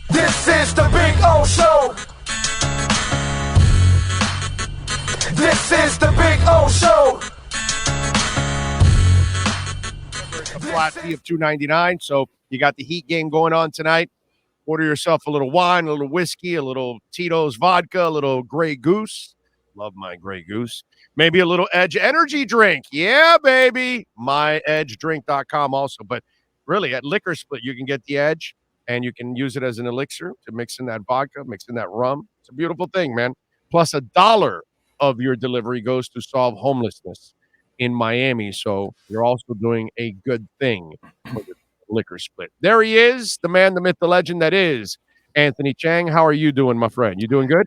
This is the Big O Show. This is the Big O Show. A flat fee of $2.99. So you got the Heat game going on tonight. Order yourself a little wine, a little whiskey, a little Tito's vodka, a little Grey Goose. Love my Grey Goose. Maybe a little Edge energy drink. Yeah, baby. MyEdgeDrink.com also. But really, at Liquor Split, you can get the Edge, and you can use it as an elixir to mix in that vodka, mix in that rum. It's a beautiful thing, man. Plus, $1 of your delivery goes to solve homelessness in Miami. So you're also doing a good thing for the Liquor Split. There he is, the man, the myth, the legend that is Anthony Chiang. How are you doing, my friend? You doing good?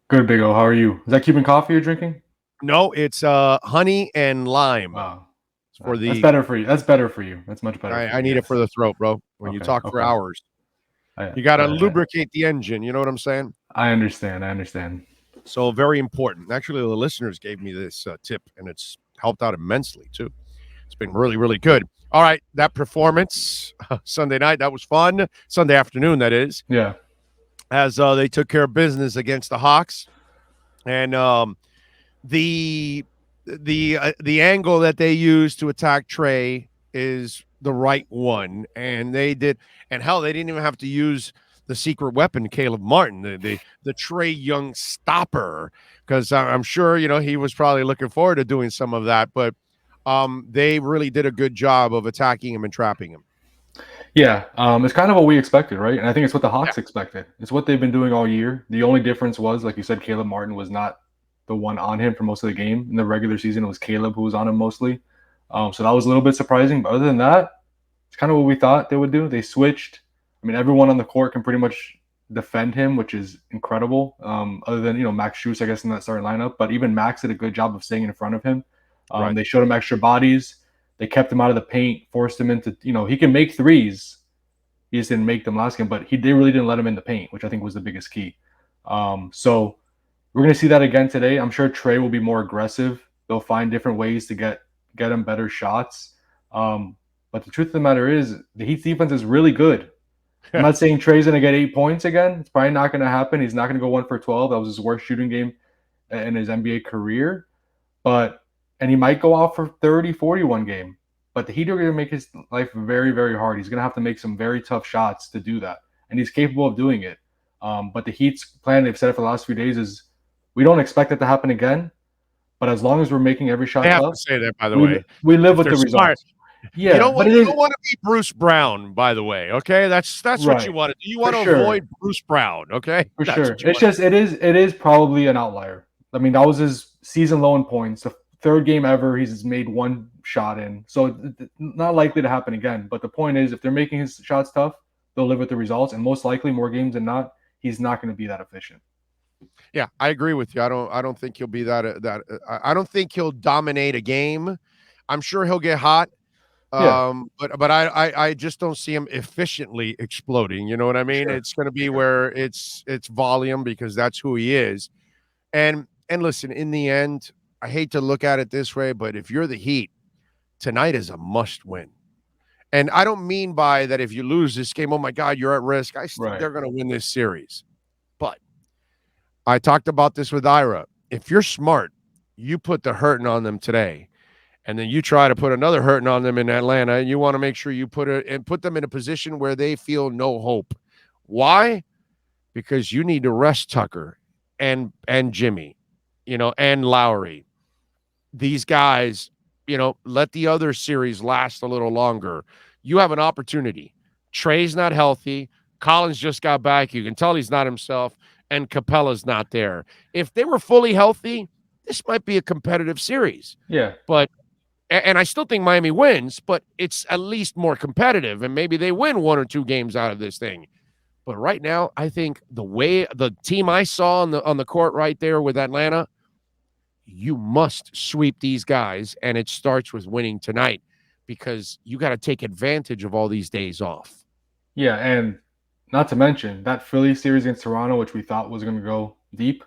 Good, Big O. How are you? Is that Cuban coffee you're drinking? No, it's honey and lime. Wow. For That's better for you. That's better for you. That's much better. I need it for the throat, bro. When you talk for hours, you got to lubricate the engine. You know what I'm saying? I understand. So very important. Actually, the listeners gave me this tip, and it's helped out immensely, too. It's been really, really good. All right, that performance Sunday night, that was fun. Sunday afternoon, that is. Yeah. As they took care of business against the Hawks. And the angle that they used to attack Trey is the right one. And they did. And hell, they didn't even have to use the secret weapon, Caleb Martin, the Trey Young stopper, because I'm sure, he was probably looking forward to doing some of that. But they really did a good job of attacking him and trapping him. Yeah, it's kind of what we expected, right? And I think it's what the Hawks expected. It's what they've been doing all year. The only difference was, like you said, Caleb Martin was not the one on him for most of the game. In the regular season, it was Caleb who was on him mostly. So that was a little bit surprising. But other than that, it's kind of what we thought they would do. They switched. I mean, everyone on the court can pretty much defend him, which is incredible. Other than, Max Strus, I guess, in that starting lineup. But even Max did a good job of staying in front of him. Right. They showed him extra bodies. They kept him out of the paint, forced him into, he can make threes. He just didn't make them last game, but they really didn't let him in the paint, which I think was the biggest key. So we're going to see that again today. I'm sure Trey will be more aggressive. They'll find different ways to get him better shots. But the truth of the matter is the Heat's defense is really good. I'm not saying Trey's going to get 8 points again. It's probably not going to happen. He's not going to go 1 for 12. That was his worst shooting game in his NBA career. And he might go out for 30, 41 game. But the Heat are going to make his life very, very hard. He's going to have to make some very tough shots to do that. And he's capable of doing it. But the Heat's plan, they've said it for the last few days, is we don't expect it to happen again. But as long as we're making every shot I have tough, to say that, by the way. We live with the results. Smart. Yeah, you don't want to be Bruce Brown, by the way. Okay, that's right. What you want to do. You want to avoid Bruce Brown. Okay, for sure. It's just it is probably an outlier. I mean, that was his season low in points. The third game ever, he's made 1 shot in, so not likely to happen again. But the point is, if they're making his shots tough, they'll live with the results, and most likely, more games than not, he's not going to be that efficient. Yeah, I agree with you. I don't think he'll be that. I don't think he'll dominate a game. I'm sure he'll get hot. But I just don't see him efficiently exploding. You know what I mean? Sure. It's going to be where it's volume, because that's who he is. And listen, in the end, I hate to look at it this way, but if you're the Heat, tonight is a must win. And I don't mean by that if you lose this game, oh my God, you're at risk. I think they're going to win this series. But I talked about this with Ira. If you're smart, you put the hurting on them today. And then you try to put another hurting on them in Atlanta, and you want to make sure you put them in a position where they feel no hope. Why? Because you need to rest Tucker and Jimmy, and Lowry. These guys, let the other series last a little longer. You have an opportunity. Trey's not healthy. Collins just got back. You can tell he's not himself, and Capella's not there. If they were fully healthy, this might be a competitive series. Yeah. And I still think Miami wins, but it's at least more competitive, and maybe they win 1 or 2 games out of this thing. But right now, I think the team I saw on the court right there with Atlanta, you must sweep these guys, and it starts with winning tonight, because you got to take advantage of all these days off. Yeah, and not to mention that Philly series against Toronto, which we thought was going to go deep,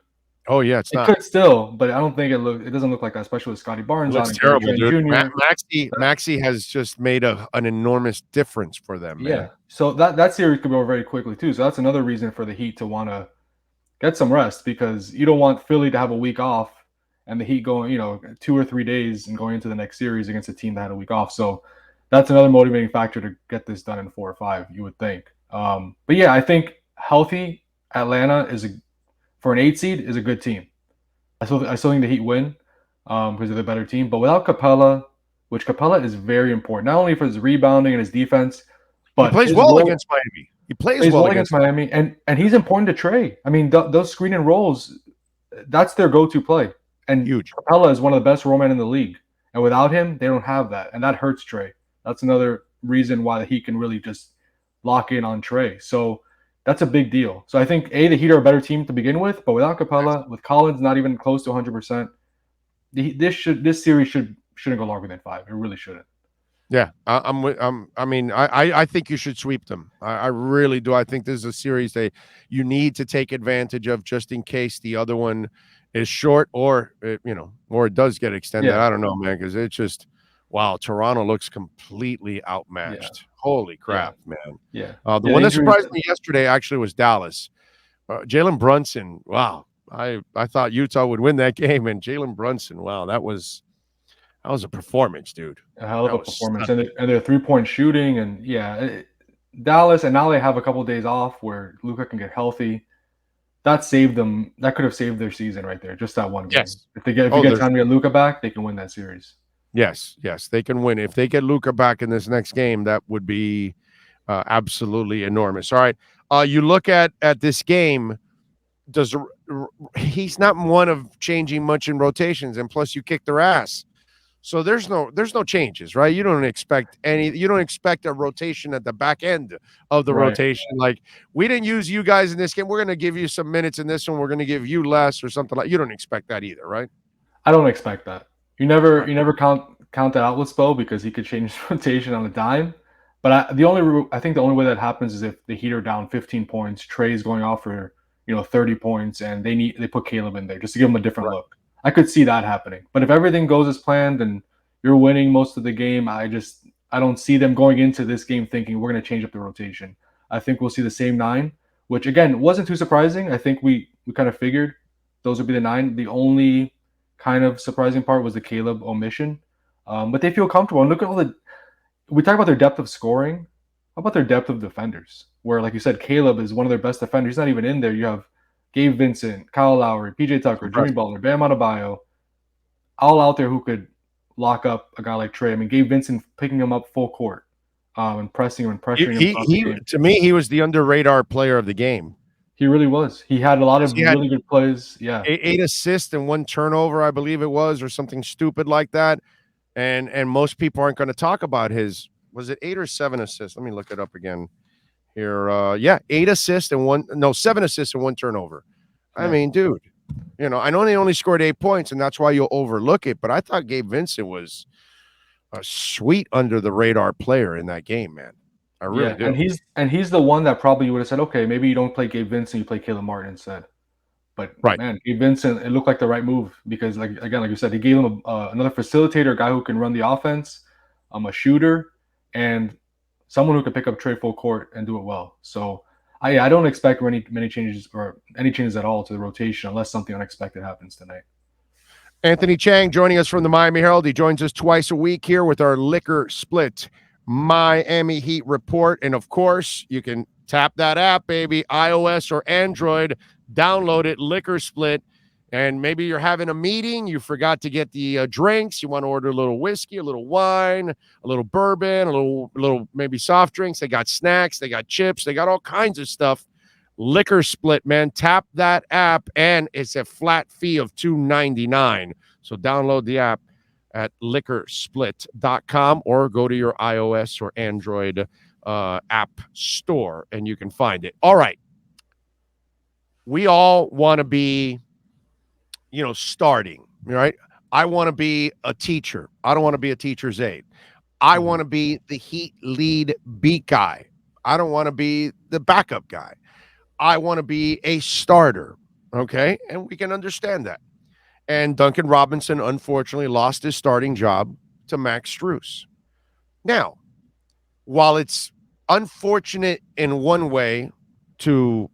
Oh yeah, it's It not. could still, but I don't think it doesn't look like that, especially with Scotty It Barnes on looks and Gary terrible, Trent dude. Jr. Maxey has just made an enormous difference for them, man. Yeah. So that series could go very quickly too. So that's another reason for the Heat to want to get some rest, because you don't want Philly to have a week off and the Heat going, 2 or 3 days and going into the next series against a team that had a week off. So that's another motivating factor to get this done in 4 or 5, you would think. But yeah, I think healthy Atlanta for an 8 seed is a good team. I still think the Heat win because they're the better team. But without Capella, which Capella is very important, not only for his rebounding and his defense, but He plays well against Miami. He plays well against Miami, and he's important to Trey. I mean, those screen and rolls, that's their go-to play. And huge. Capella is one of the best rollmen in the league, and without him, they don't have that, and that hurts Trey. That's another reason why the Heat can really just lock in on Trey. So that's a big deal. So I think the Heat are a better team to begin with, but without Capella, with Collins not even close to 100%, this series shouldn't go longer than 5. It really shouldn't. Yeah, I think you should sweep them. I really do. I think this is a series that you need to take advantage of, just in case the other one is short, or it does get extended. Yeah. I don't know, man, because it's just wow. Toronto looks completely outmatched. Yeah. Holy crap, man! Yeah. The one that surprised me yesterday actually was Dallas. Jalen Brunson. Wow, I thought Utah would win that game, and Jalen Brunson. Wow, that was a performance, dude. A hell of a performance. And their 3-point shooting, and Dallas, and now they have a couple of days off where Luka can get healthy. That saved them. That could have saved their season right there, just that one game. Yes. If you get time to get Luka back, they can win that series. Yes, they can win. If they get Luka back in this next game, that would be absolutely enormous. All right. You look at this game, he's not one of changing much in rotations, and plus you kick their ass. So there's no changes, right? You don't expect a rotation at the back end of the rotation. Like, we didn't use you guys in this game, we're going to give you some minutes in this one, we're going to give you less or something. Like, you don't expect that either, right? I don't expect that. You never count that out with Spo, because he could change rotation on a dime. But I think the only way that happens is if the Heat are down 15 points, Trey's going off for 30 points, and they put Caleb in there just to give him a different look. I could see that happening. But if everything goes as planned and you're winning most of the game, I don't see them going into this game thinking we're going to change up the rotation. I think we'll see the same 9, which again wasn't too surprising. I think we kind of figured those would be the 9. The only kind of surprising part was the Caleb omission. But they feel comfortable. And look at we talk about their depth of scoring. How about their depth of defenders? Where, like you said, Caleb is one of their best defenders. He's not even in there. You have Gabe Vincent, Kyle Lowry, PJ Tucker, Jimmy Butler, Bam Adebayo, all out there who could lock up a guy like Trey. I mean, Gabe Vincent picking him up full court and pressing him and pressuring him. To me, he was the under radar player of the game. He really was. He had a lot of really good plays. Yeah, 8 assists and 1 turnover, I believe it was, or something stupid like that. And most people aren't going to talk about his. Was it 8 or 7 assists? Let me look it up again here. 8 assists and 7 assists and 1 turnover. Yeah. I mean, dude, I know they only scored 8 points, and that's why you'll overlook it. But I thought Gabe Vincent was a sweet under the radar player in that game, man. I really do. And he's the one that probably you would have said, okay, maybe you don't play Gabe Vincent, you play Caleb Martin instead. But man, Gabe Vincent, it looked like the right move, because like you said, he gave him another facilitator, a guy who can run the offense, a shooter, and someone who can pick up Trey full court and do it well. So I don't expect many changes or any changes at all to the rotation unless something unexpected happens tonight. Anthony Chiang joining us from the Miami Herald. He joins us twice a week here with our Liquor Split Miami Heat report. And of course, you can tap that app, baby, iOS or Android. Download it, Liquor Split. And maybe you're having a meeting, you forgot to get the drinks, you want to order a little whiskey, a little wine, a little bourbon, a little maybe soft drinks. They got snacks, they got chips, they got all kinds of stuff. Liquor Split, man. Tap that app, and it's a flat fee of $2.99. So download the app at liquorsplit.com or go to your iOS or Android app store, and you can find it. All right. We all want to be, starting, right? I want to be a teacher. I don't want to be a teacher's aide. I want to be the Heat lead beat guy. I don't want to be the backup guy. I want to be a starter. Okay, and we can understand that. And Duncan Robinson, unfortunately, lost his starting job to Max Strus. Now, while it's unfortunate in one way to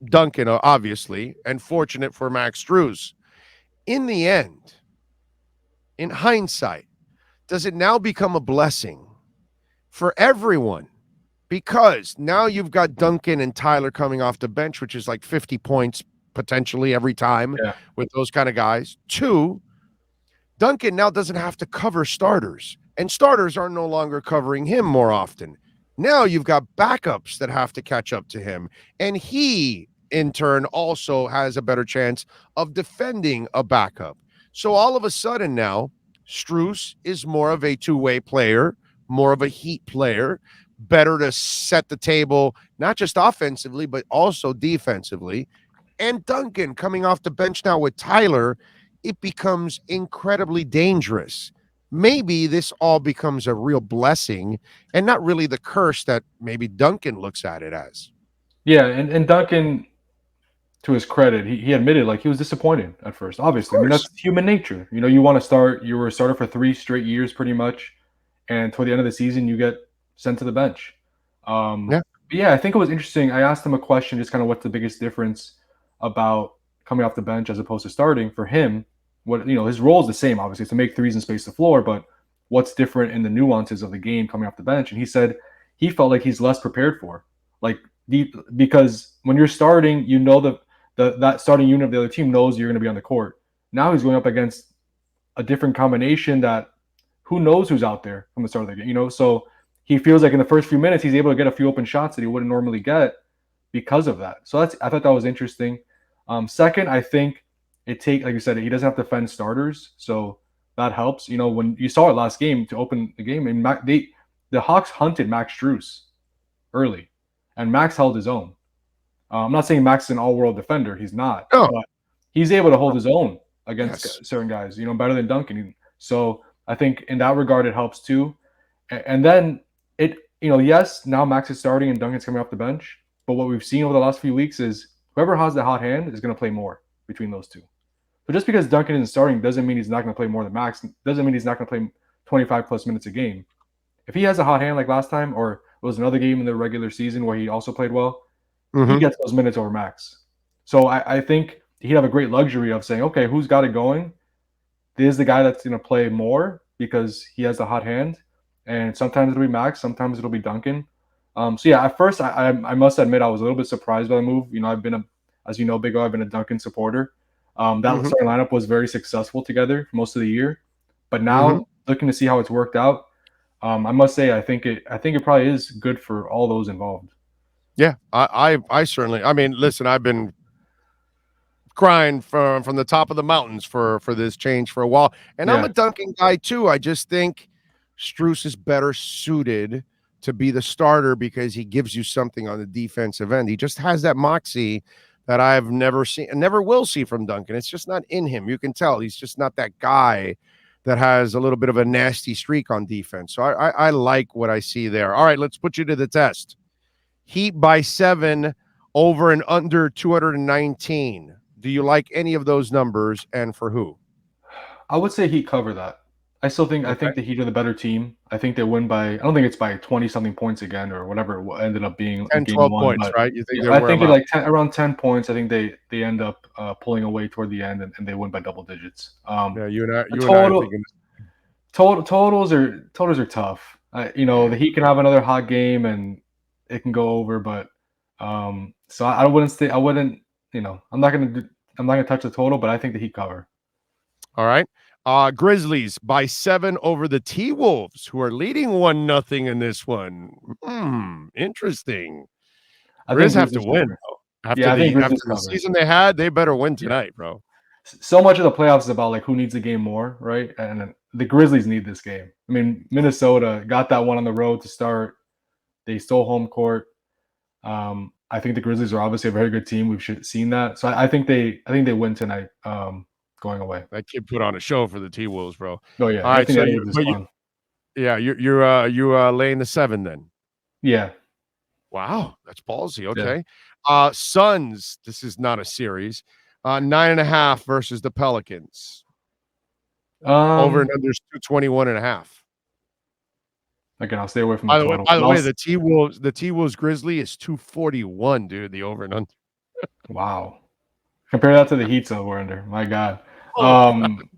Duncan, obviously, and fortunate for Max Strus, in the end, in hindsight, does it now become a blessing for everyone? Because now you've got Duncan and Tyler coming off the bench, which is like 50 points potentially every time with those kind of guys. Two, Duncan now doesn't have to cover starters, and starters are no longer covering him more often. Now you've got backups that have to catch up to him, and he, in turn, also has a better chance of defending a backup. So all of a sudden now, Strus is more of a two-way player, more of a heat player, better to set the table, not just offensively, but also defensively. And Duncan coming off the bench now with Tyler, it becomes incredibly dangerous. Maybe this all becomes a real blessing and not really the curse that maybe Duncan looks at it as. Yeah, and Duncan, to his credit, he admitted like he was disappointed at first. Obviously, I mean that's human nature. You know, you want to start. You were a starter for 3 straight years, pretty much, and toward the end of the season, you get sent to the bench. Yeah. But yeah, I think it was interesting. I asked him a question, just kind of what's the biggest difference about coming off the bench as opposed to starting for him. What his role is the same, obviously, to make threes and space the floor, but what's different in the nuances of the game coming off the bench? And he said he felt like he's less prepared for, like deep, because when you're starting, you know that starting unit of the other team knows you're going to be on the court. Now he's going up against a different combination that who knows who's out there from the start of the game, So he feels like in the first few minutes he's able to get a few open shots that he wouldn't normally get because of that. So I thought that was interesting. Second, I think like you said, he doesn't have to defend starters, so that helps. When you saw it last game to open the game, and the Hawks hunted Max Strus early, and Max held his own. I'm not saying Max is an all-world defender; he's not, but he's able to hold his own against certain guys. Better than Duncan. So I think in that regard, it helps too. And then yes, now Max is starting and Duncan's coming off the bench. But what we've seen over the last few weeks is whoever has the hot hand is going to play more between those two. But just because Duncan isn't starting doesn't mean he's not going to play more than Max. Doesn't mean he's not going to play 25 plus minutes a game. If he has a hot hand like last time, or it was another game in the regular season where he also played well, he gets those minutes over Max. So I think he'd have a great luxury of saying, okay, who's got it going? This is the guy that's going to play more because he has a hot hand. And sometimes it'll be Max, sometimes it'll be Duncan. So yeah, at first I must admit I was a little bit surprised by the move. I've been as you know, Big O, I've been a Duncan supporter. That starting lineup was very successful together for most of the year, but now looking to see how it's worked out, I must say I think it probably is good for all those involved. Yeah, I certainly. I mean, listen, I've been crying from the top of the mountains for this change for a while, and I'm a Duncan guy too. I just think Strus is better suited to be the starter because he gives you something on the defensive end. He just has that moxie that I've never seen and never will see from Duncan. It's just not in him. You can tell he's just not that guy that has a little bit of a nasty streak on defense. So I like what I see there. All right, let's put you to the test. Heat by 7 over and under 219. Do you like any of those numbers, and for who? I would say Heat cover that. I still think I think the Heat are the better team. I think they win by I don't think it's by 20-something points again or whatever it ended up being 10, game 12 one. points, But right? You think I think like around 10 points. I think they end up pulling away toward the end and they win by double digits. Yeah, you and I total, are thinking totals are tough. The Heat can have another hot game and it can go over, but so I wouldn't I'm not gonna touch the total, but I think the Heat cover. All right. Grizzlies by 7 over the T-Wolves, who are leading 1-0 in this one. Interesting. Grizz have to win. After the season they had, they better win tonight, bro. So much of the playoffs is about like who needs the game more, right? And the Grizzlies need this game. I mean, Minnesota got that one on the road to start. They stole home court. I think the Grizzlies are obviously a very good team. We've seen that. So I think they win tonight. Going away. That kid put on a show for the T-Wolves, bro. Oh yeah. All right, so you're laying the 7 then. Yeah. Wow, that's ballsy. Okay. Yeah. Suns. This is not a series. 9.5 versus the Pelicans. Over and under 221.5. Again, I'll stay away from By the the way, total. the T-Wolves Grizzly is 241, dude. The over and under. Wow. Compare that to the Heat's over under. My God. I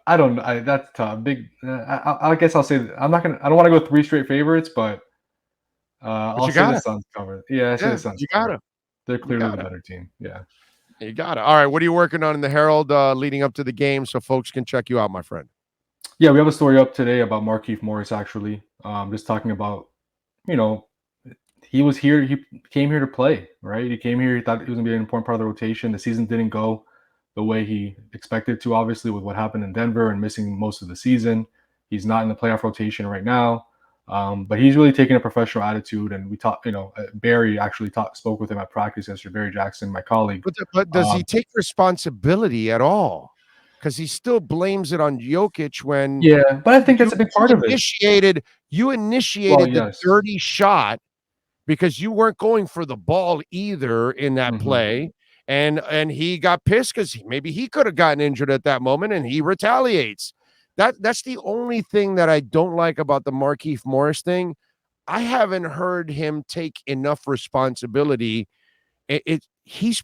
don't know. That's tough. Big. I guess I'll say I don't want to go 3 straight favorites, but I'll say the Suns cover. Yeah, I say the Suns. You gotta. They're clearly the better team. Yeah. You got it. All right. What are you working on in the Herald leading up to the game so folks can check you out, my friend? Yeah, we have a story up today about Markieff Morris, actually. Just talking about, he was here. He came here to play, right? He came here. He thought he was going to be an important part of the rotation. The season didn't go the way he expected to, obviously, with what happened in Denver and missing most of the season. He's not in the playoff rotation right now. But he's really taking a professional attitude, and we talked. Barry actually spoke with him at practice yesterday. Barry Jackson, my colleague. But does he take responsibility at all? Because he still blames it on Jokic when. Yeah, but I think that's a big part of it. You initiated the dirty shot because you weren't going for the ball either in that play, and he got pissed because maybe he could have gotten injured at that moment, and he retaliates. That's the only thing that I don't like about the Markieff Morris thing. I haven't heard him take enough responsibility. He's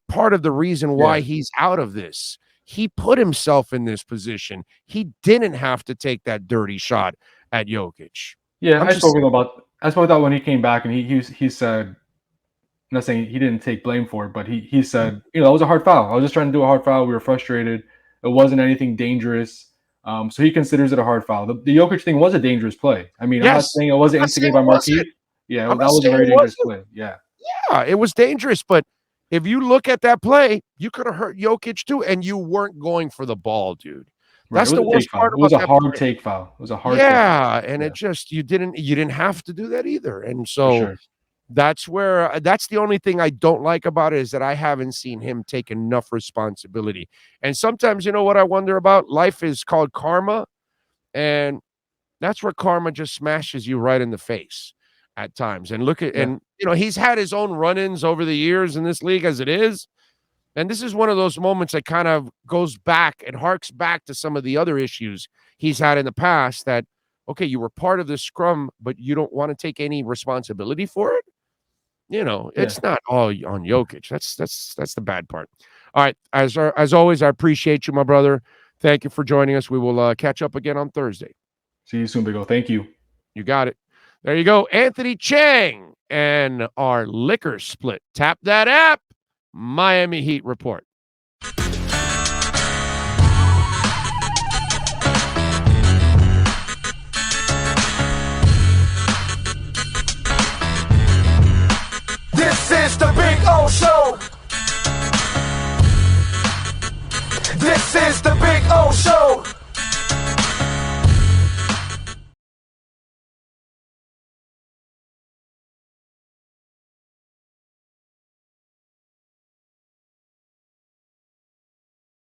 part of the reason why he's out of this. He put himself in this position. He didn't have to take that dirty shot at Jokic. Yeah, I spoke about when he came back, and he said, I'm not saying he didn't take blame for it, but he said, that was a hard foul. I was just trying to do a hard foul. We were frustrated. It wasn't anything dangerous. So he considers it a hard foul. The Jokic thing was a dangerous play. I mean, I'm not saying it wasn't instigated by Markieff. Yeah, that was a very dangerous play. Yeah. Yeah, it was dangerous, but if you look at that play, you could have hurt Jokic too, and you weren't going for the ball, dude. That's the worst part. It was a hard take foul. It was a hard. Yeah, and it just you didn't have to do that either, and so that's the only thing I don't like about it is that I haven't seen him take enough responsibility. And sometimes, you know what I wonder about? Life is called karma, and that's where karma just smashes you right in the face at times. And he's had his own run-ins over the years in this league as it is. And this is one of those moments that kind of goes back and harks back to some of the other issues he's had in the past that, okay, you were part of this scrum, but you don't want to take any responsibility for it. It's not all on Jokic. That's the bad part. All right. As always, I appreciate you, my brother. Thank you for joining us. We will catch up again on Thursday. See you soon, Big O. Thank you. You got it. There you go. Anthony Chiang and our liquor split. Tap that app. Miami Heat report. This is the Big O Show.